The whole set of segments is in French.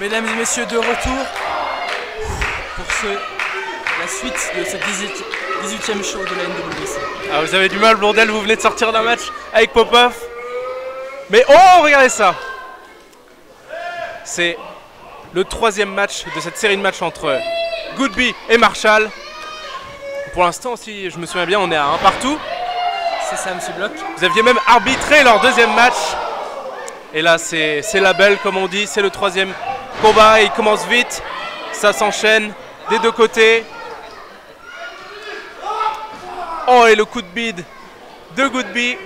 Mesdames et messieurs, de retour pour la suite de ce 18e show de la NWC. Ah, vous avez du mal, Blondel, vous venez de sortir d'un match avec Popov. Mais oh, regardez ça! C'est le 3e match de cette série de matchs entre Goodby et Marshall. Pour l'instant, si je me souviens bien, on est à 1 partout. C'est ça, monsieur Bloch. Vous aviez même arbitré leur 2e match. Et là, c'est la belle, comme on dit. C'est le 3e combat. Et il commence vite. Ça s'enchaîne des deux côtés. Oh, et le coup de bide de Goodby.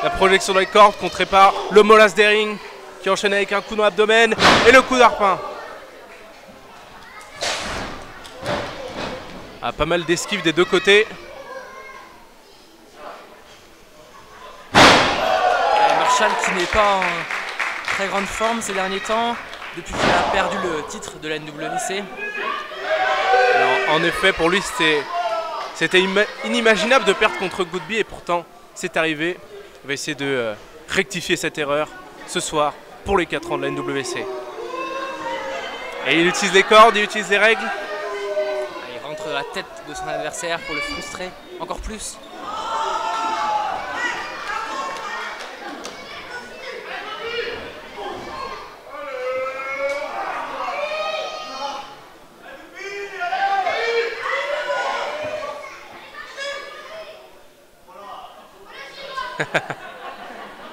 La projection dans les cordes contrée par le Molas Daring qui enchaîne avec un coup dans l'abdomen et le coup d'arpin. Ah, pas mal d'esquives des deux côtés. Marshall qui n'est pas en très grande forme ces derniers temps, depuis qu'il a perdu le titre de la NWC. Alors, en effet, pour lui, c'était inimaginable de perdre contre Goodby et pourtant, c'est arrivé. Il va essayer de rectifier cette erreur ce soir pour les 4 ans de la NWC. Et il utilise les cordes, il utilise les règles. Il rentre dans la tête de son adversaire pour le frustrer encore plus.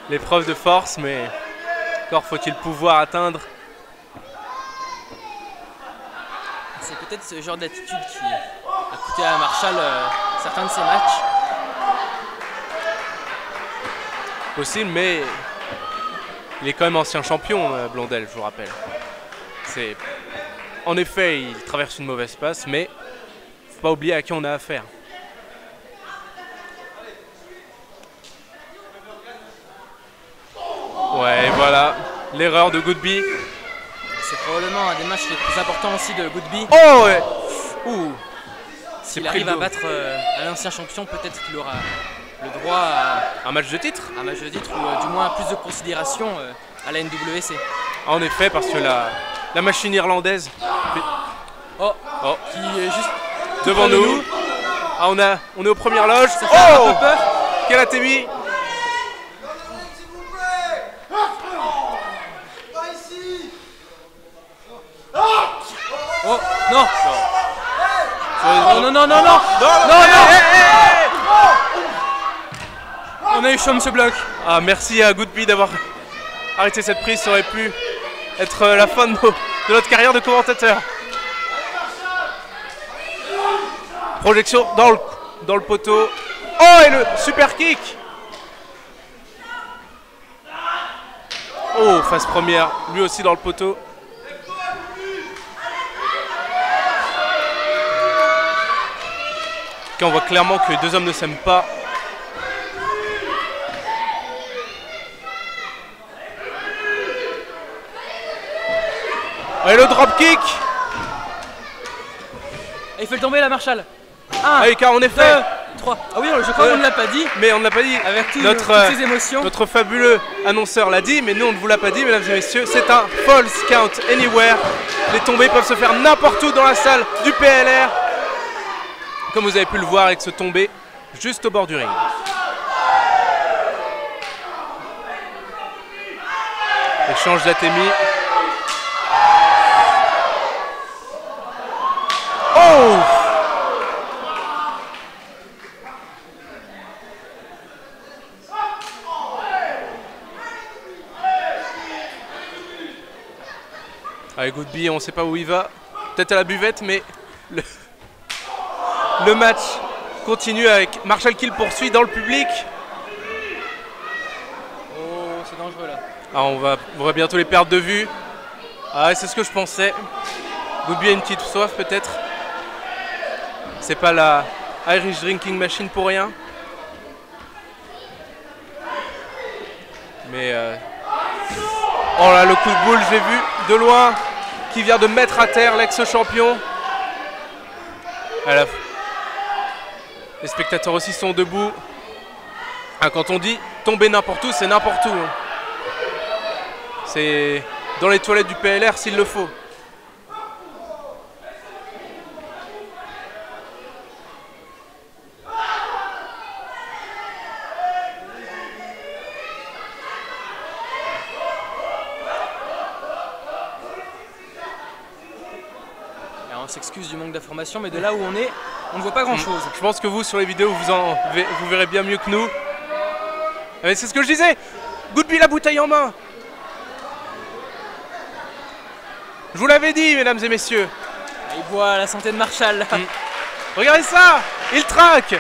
L'épreuve de force, mais encore faut-il pouvoir atteindre. C'est peut-être ce genre d'attitude qui a coûté à Marshall certains de ses matchs. Possible, mais il est quand même ancien champion, Blondel, je vous rappelle. En effet, il traverse une mauvaise passe, mais faut pas oublier à qui on a affaire. Ouais, voilà, l'erreur de Goodby. C'est probablement un des matchs les plus importants aussi de Goodby. Oh ouais. Ouh. S'il arrive à battre un ancien champion, peut-être qu'il aura le droit à un match de titre. Un match de titre ou du moins plus de considération à la NWC. En effet, parce que la machine irlandaise qui est juste devant nous. Ah, on est aux premières loges. Ça fait un peu peur. Quel atémie. Oh non. Non. On a eu chaud, monsieur Bloch. Ah, merci à Goodby d'avoir arrêté cette prise. Ça aurait pu être la fin de notre carrière de commentateur. Projection dans le poteau. Oh, et le super kick. Oh, face première, lui aussi dans le poteau. On voit clairement que les deux hommes ne s'aiment pas. Et le dropkick. Il fait le tomber la Marshall. 1, car en effet 2, 3. Ah oui, je crois qu'on ne l'a pas dit. Mais on ne l'a pas dit. Avec toutes ces émotions. Notre fabuleux annonceur l'a dit, mais nous on ne vous l'a pas dit, mesdames et messieurs. C'est un false count anywhere. Les tombées peuvent se faire n'importe où dans la salle du PLR. Comme vous avez pu le voir avec ce tombé juste au bord du ring. Échange d'atémie. Oh! Avec Goodby, on ne sait pas où il va. Peut-être à la buvette, mais le match continue avec Marshall qui le poursuit dans le public. Oh, c'est dangereux là. Ah, on va bientôt les perdre de vue. Ah, c'est ce que je pensais. Goodby a une petite soif peut-être. C'est pas la Irish Drinking Machine pour rien. Mais oh là, le coup de boule, je l'ai vu de loin, qui vient de mettre à terre l'ex-champion. Les spectateurs aussi sont debout. Ah, quand on dit tomber n'importe où, c'est n'importe où. C'est dans les toilettes du PLR s'il le faut. On s'excuse du manque d'informations, mais de là où on est, on ne voit pas grand chose. Je pense que vous, sur les vidéos, vous verrez bien mieux que nous. C'est ce que je disais. Goodby la bouteille en main. Je vous l'avais dit, mesdames et messieurs. Il boit la santé de Marshall. Regardez ça. Il traque.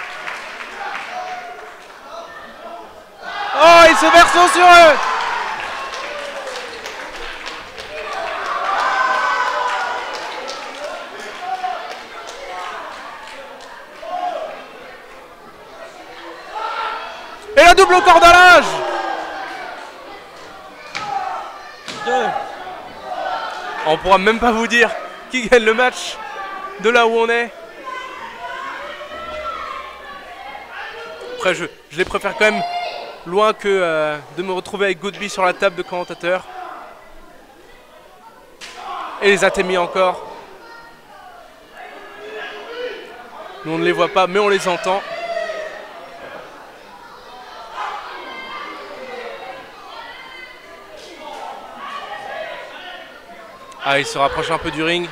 Oh, il se verse sur eux. Et la double au cordonnage. On pourra même pas vous dire qui gagne le match de là où on est. Après je les préfère quand même loin que de me retrouver avec Goodby sur la table de commentateur. Et les Atemi encore. Nous on ne les voit pas mais on les entend. Ah, il se rapproche un peu du ring.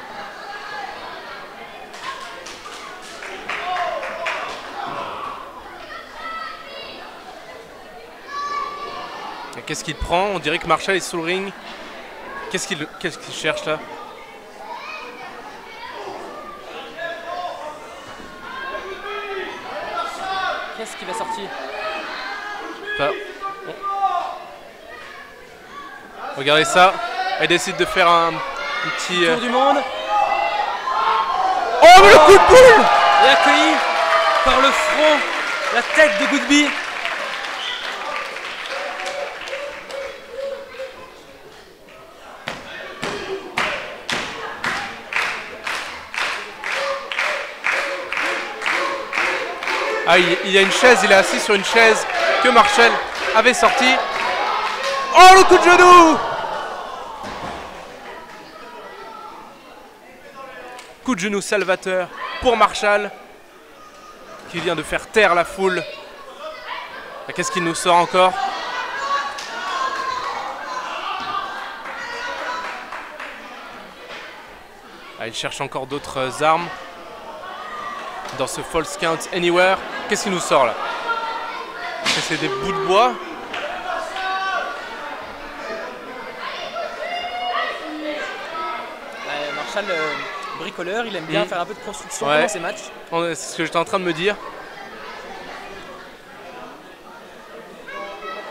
Qu'est-ce qu'il prend? On dirait que Marshall est sous le ring. Qu'est-ce qu'il cherche là? Qu'est-ce qu'il a sorti? Enfin, regardez ça. Elle décide de faire un petit... Tour du monde. Oh, mais le coup de boule! Et accueilli par le front, la tête de Goodby. Ah, il y a une chaise, il est assis sur une chaise que Marshall avait sortie. Oh, le coup de genou! Coup de genou salvateur pour Marshall qui vient de faire taire la foule. Qu'est-ce qu'il nous sort encore? Ah, il cherche encore d'autres armes dans ce False Count Anywhere. Qu'est-ce qu'il nous sort là? C'est des bouts de bois. Marshall, bricoleur, il aime bien faire un peu de construction dans ses matchs. C'est ce que j'étais en train de me dire.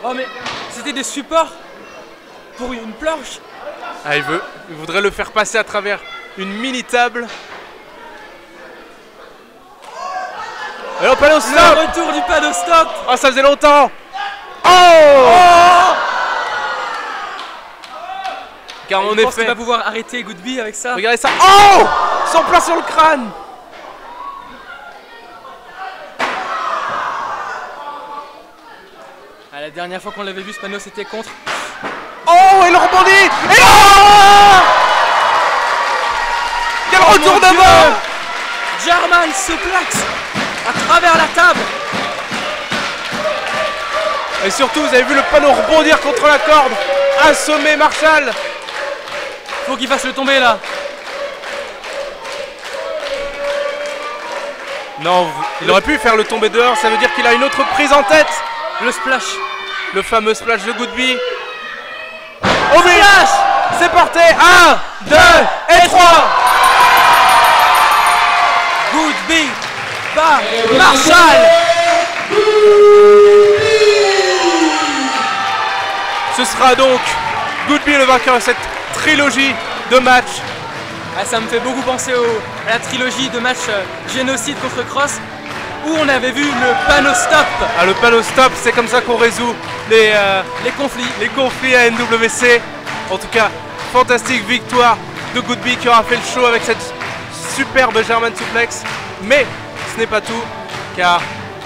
Oh mais c'était des supports pour une planche. Ah, il voudrait le faire passer à travers une mini table. Et le panneau stop! Le retour du panneau stop! Oh, ça faisait longtemps! Oh! Car en effet, il va pouvoir arrêter Goodby avec ça. Regardez ça! Oh! Son plat sur le crâne! Ah, la dernière fois qu'on l'avait vu, ce panneau c'était contre. Oh! Et le rebondit! Et oh! Quel retournement! German suplex à travers la table. Et surtout, vous avez vu le panneau rebondir contre la corde, assommer Marshall. Faut qu'il fasse le tomber là. Non, il aurait pu faire le tomber dehors, ça veut dire qu'il a une autre prise en tête. Le splash. Le fameux splash de Goodby. Oh splash! C'est porté. 1, 2 et 3. Goodby bat Marshall. Ce sera donc Goodby le vainqueur de cette trilogie de matchs. Ah, ça me fait beaucoup penser à la trilogie de matchs Génocide contre Cross où on avait vu le panneau stop. Ah, le panneau stop, c'est comme ça qu'on résout les conflits à NWC. En tout cas, fantastique victoire de Goodby qui aura fait le show avec cette superbe German suplex. Mais ce n'est pas tout, car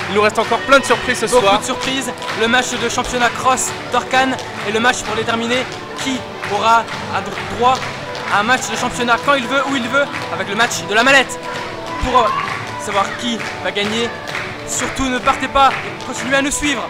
il nous reste encore plein de surprises ce soir. Beaucoup de surprises, le match de championnat Cross Torcan et le match pour déterminer qui aura droit à un match de championnat quand il veut, où il veut, avec le match de la mallette. Pour savoir qui va gagner, surtout ne partez pas et continuez à nous suivre.